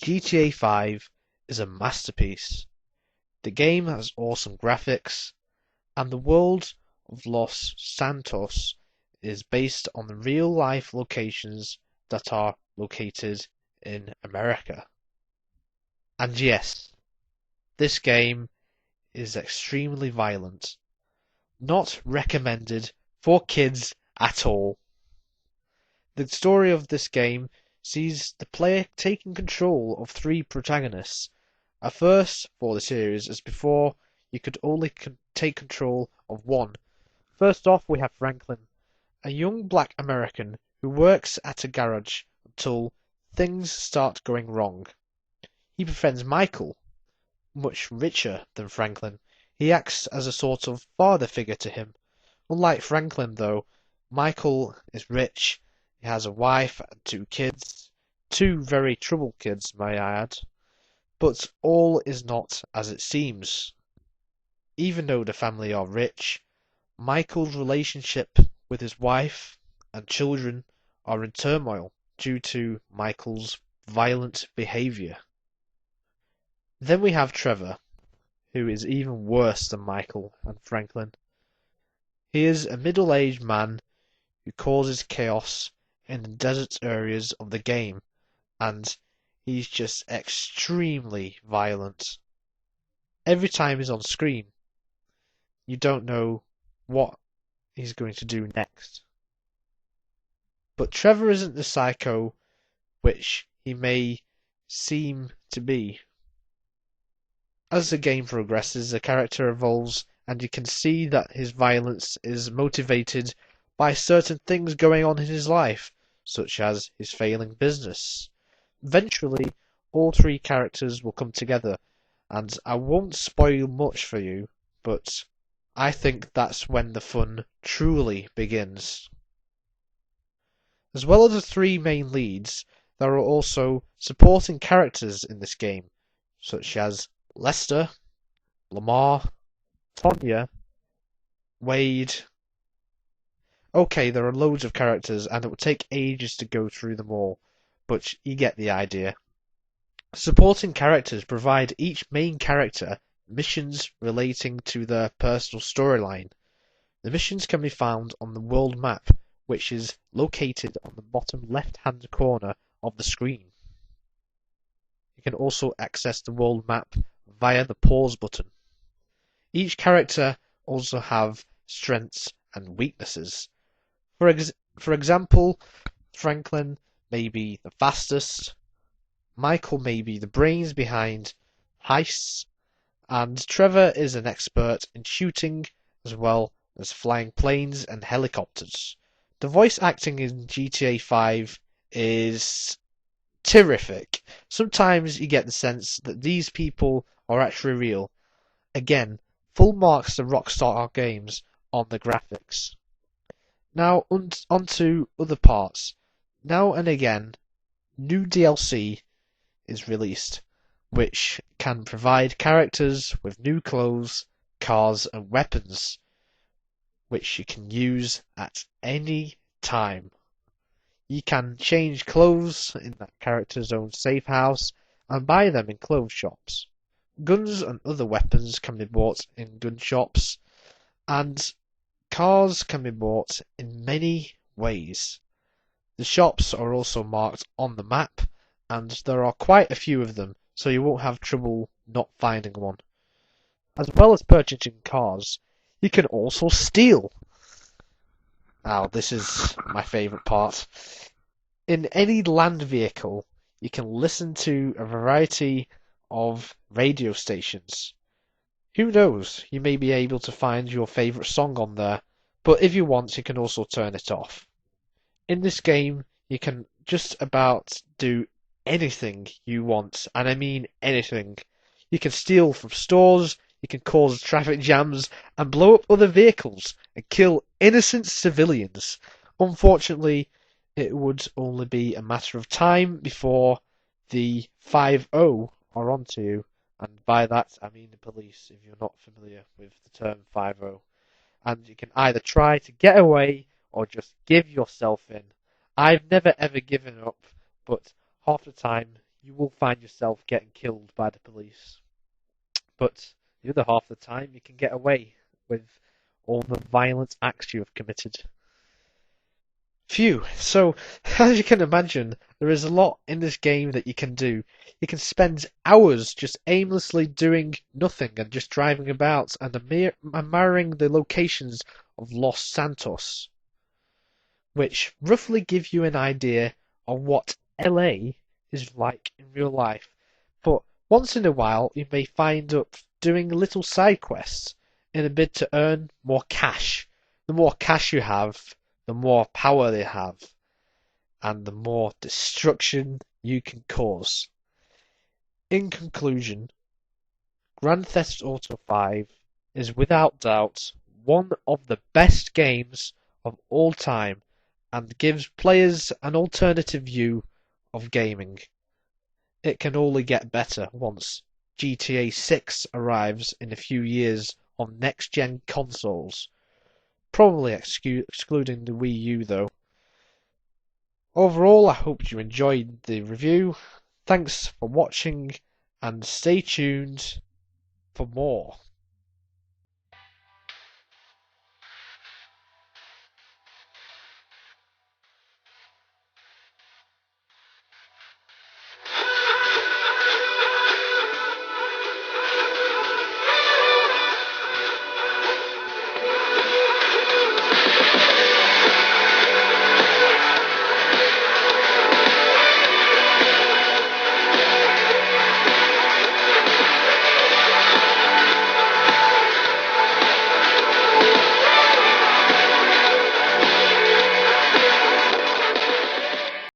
GTA 5 is a masterpiece. The game has awesome graphics, and the world of Los Santos is based on the real-life locations that are located in America. And yes, this game is extremely violent. Not recommended for kids at all. The story of this game sees the player taking control of three protagonists. A first for the series, as before you could only take control of one. First off, we have Franklin, a young black American who works at a garage until things start going wrong. He befriends Michael, much richer than Franklin. He acts as a sort of father figure to him. Unlike Franklin, though, Michael is rich. He has a wife and two kids. Two very troubled kids, may I add. But all is not as it seems. Even though the family are rich, Michael's relationship with his wife and children are in turmoil due to Michael's violent behaviour. Then we have Trevor, who is even worse than Michael and Franklin. He is a middle-aged man who causes chaos in the desert areas of the game, and he's just extremely violent. Every time he's on screen, you don't know what he's going to do next. But Trevor isn't the psycho which he may seem to be. As the game progresses, the character evolves, and you can see that his violence is motivated by certain things going on in his life, such as his failing business. Eventually, all three characters will come together, and I won't spoil much for you, but I think that's when the fun truly begins. As well as the three main leads, there are also supporting characters in this game, such as Lester, Lamar, Tonya, Wade. Okay, there are loads of characters and it would take ages to go through them all, but you get the idea. Supporting characters provide each main character missions relating to their personal storyline. The missions can be found on the world map, which is located on the bottom left-hand corner of the screen. You can also access the world map via the pause button. Each character also have strengths and weaknesses. For example, Franklin may be the fastest, Michael may be the brains behind heists, and Trevor is an expert in shooting as well as flying planes and helicopters. The voice acting in GTA 5 is terrific. Sometimes you get the sense that these people are actually real. Again, full marks to Rockstar Games on the graphics. Now on to other parts. Now and again, new DLC is released, which can provide characters with new clothes, cars and weapons, which you can use at any time. You can change clothes in that character's own safe house and buy them in clothes shops. Guns and other weapons can be bought in gun shops, and cars can be bought in many ways. The shops are also marked on the map, and there are quite a few of them, so you won't have trouble not finding one. As well as purchasing cars, you can also steal. Now, this is my favourite part. In any land vehicle, you can listen to a variety of radio stations. Who knows, you may be able to find your favourite song on there, but if you want, you can also turn it off. In this game, you can just about do anything you want, and I mean anything. You can steal from stores, you can cause traffic jams, and blow up other vehicles, and kill innocent civilians. Unfortunately, it would only be a matter of time before the 5-0 are onto you, and by that I mean the police, if you're not familiar with the term 5-0. And you can either try to get away, or just give yourself in. I've never ever given up, but half the time you will find yourself getting killed by the police. But the other half of the time, you can get away with all the violent acts you have committed. Phew. So, as you can imagine, there is a lot in this game that you can do. You can spend hours just aimlessly doing nothing and just driving about and admiring the locations of Los Santos, which roughly give you an idea of what LA is like in real life. But once in a while, you may find up doing little side quests in a bid to earn more cash. The more cash you have, the more power they have, and the more destruction you can cause. In conclusion, Grand Theft Auto 5 is without doubt one of the best games of all time and gives players an alternative view of gaming. It can only get better once GTA 6 arrives in a few years on next-gen consoles. Probably excluding the Wii U though. Overall, I hope you enjoyed the review. Thanks for watching and stay tuned for more.